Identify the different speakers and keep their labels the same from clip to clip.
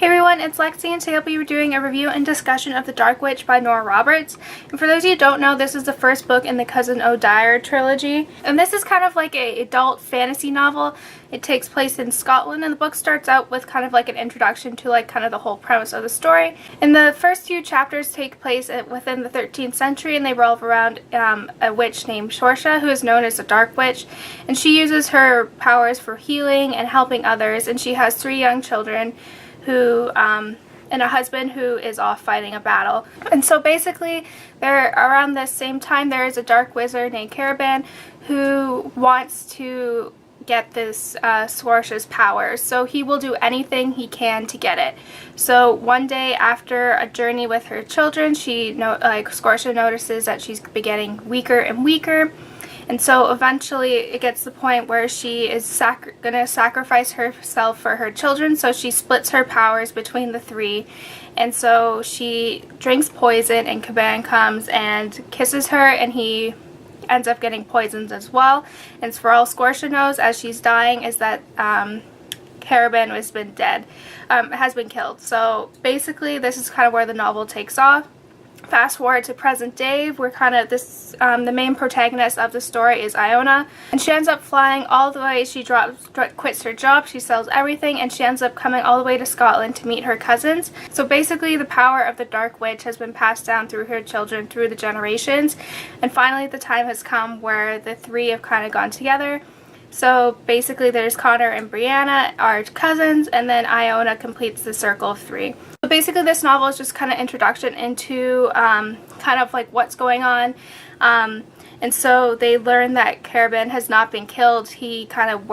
Speaker 1: Hey everyone, it's Lexi, and today I'll be doing a review and discussion of The Dark Witch by Nora Roberts. And for those of you who don't know, this is the first book in the Cousin O'Dyer trilogy. And this is kind of like an adult fantasy novel. It takes place in Scotland, and the book starts out with kind of like an introduction to like kind of the whole premise of the story. And the first few chapters take place within the 13th century, and they revolve around a witch named Sorsha, who is known as the Dark Witch. And she uses her powers for healing and helping others, and she has 3 young children who and a husband who is off fighting a battle. And so basically around this same time there is a dark wizard named Caravan who wants to get this Sorsha's powers, so he will do anything he can to get it. So one day after a journey with her children, Sorsha notices that she's getting weaker and weaker. And so eventually it gets to the point where she is going to sacrifice herself for her children, so she splits her powers between the 3. And so she drinks poison, and Caban comes and kisses her, and he ends up getting poisoned as well. And for all Sorsha knows as she's dying is that Caravan has been killed. So basically this is kind of where the novel takes off. Fast forward to present day, we're kind of the main protagonist of the story is Iona, and she ends up flying all the way. She quits her job, she sells everything, and she ends up coming all the way to Scotland to meet her cousins. So basically the power of the Dark Witch has been passed down through her children through the generations, and finally the time has come where the 3 have kind of gone together. So basically there's Connor and Brianna, our cousins, and then Iona completes the circle of 3. So basically this novel is just kind of introduction into kind of like what's going on. And so they learn that Caravan has not been killed. He kind of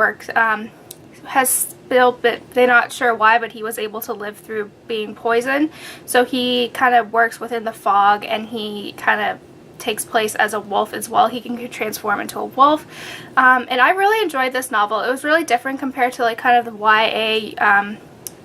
Speaker 1: has spilled, but they're not sure why, but he was able to live through being poisoned. So he kind of works within the fog, and he kind of takes place as a wolf as well. He can transform into a wolf. And I really enjoyed this novel. It was really different compared to like kind of the YA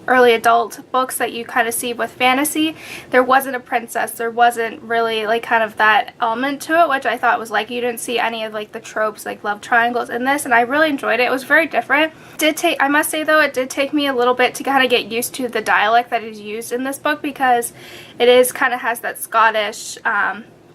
Speaker 1: early adult books that you kind of see with fantasy. There wasn't a princess. There wasn't really like kind of that element to it, which I thought was like, you didn't see any of like the tropes like love triangles in this, and I really enjoyed it. It was very different. I must say though, it did take me a little bit to kind of get used to the dialect that is used in this book, because it is kind of has that Scottish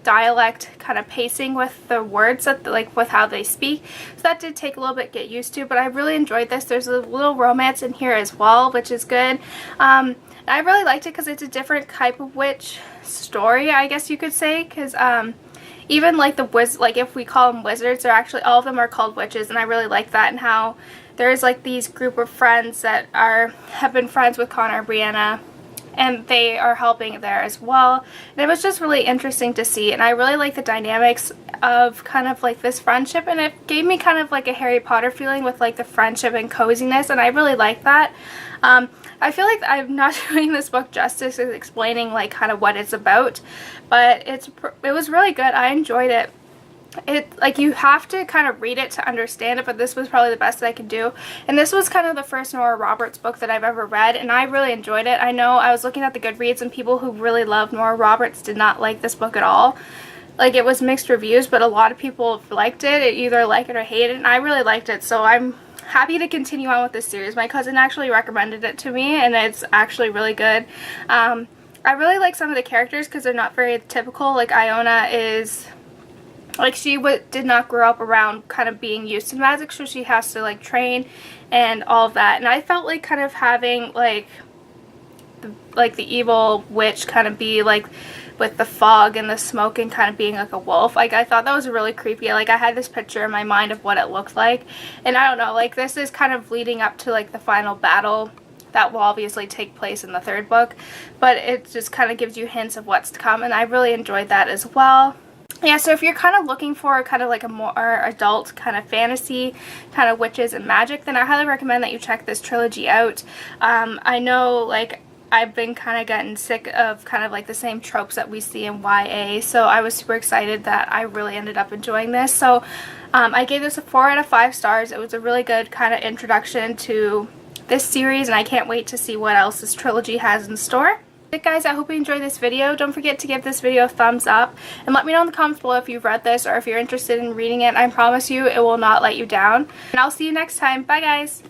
Speaker 1: dialect kind of pacing with the words that like with how they speak, so that did take a little bit to get used to, but I really enjoyed this. There's a little romance in here as well, which is good. I really liked it because it's a different type of witch story, I guess you could say, because even like like if we call them wizards, they're actually all of them are called witches, and I really like that, and how there's like these group of friends that have been friends with Connor and Brianna, and they are helping there as well. And it was just really interesting to see, and I really like the dynamics of kind of like this friendship, and it gave me kind of like a Harry Potter feeling with like the friendship and coziness, and I really like that. I feel like I'm not doing this book justice in explaining like kind of what it's about, but it was really good. I enjoyed it. Like you have to kind of read it to understand it, but this was probably the best that I could do. And this was kind of the first Nora Roberts book that I've ever read, and I really enjoyed it. I know I was looking at the Goodreads, and people who really love Nora Roberts did not like this book at all. Like it was mixed reviews, but a lot of people liked it. It either like it or hate it, and I really liked it, so I'm happy to continue on with this series. My cousin actually recommended it to me, and it's actually really good. I really like some of the characters because they're not very typical. Like Iona is like she did not grow up around kind of being used to magic, so she has to like train and all of that. And I felt like kind of having like the evil witch kind of be like with the fog and the smoke and kind of being like a wolf. Like I thought that was really creepy. Like I had this picture in my mind of what it looked like, and I don't know, like this is kind of leading up to like the final battle that will obviously take place in the 3rd book, but it just kind of gives you hints of what's to come, and I really enjoyed that as well. Yeah, so if you're kind of looking for kind of like a more adult kind of fantasy, kind of witches and magic, then I highly recommend that you check this trilogy out. I know like I've been kind of getting sick of kind of like the same tropes that we see in YA, so I was super excited that I really ended up enjoying this. So I gave this a 4 out of 5 stars. It was a really good kind of introduction to this series, and I can't wait to see what else this trilogy has in store. Guys, I hope you enjoyed this video. Don't forget to give this video a thumbs up, and let me know in the comments below if you've read this or if you're interested in reading it. I promise you it will not let you down. And I'll see you next time. Bye guys!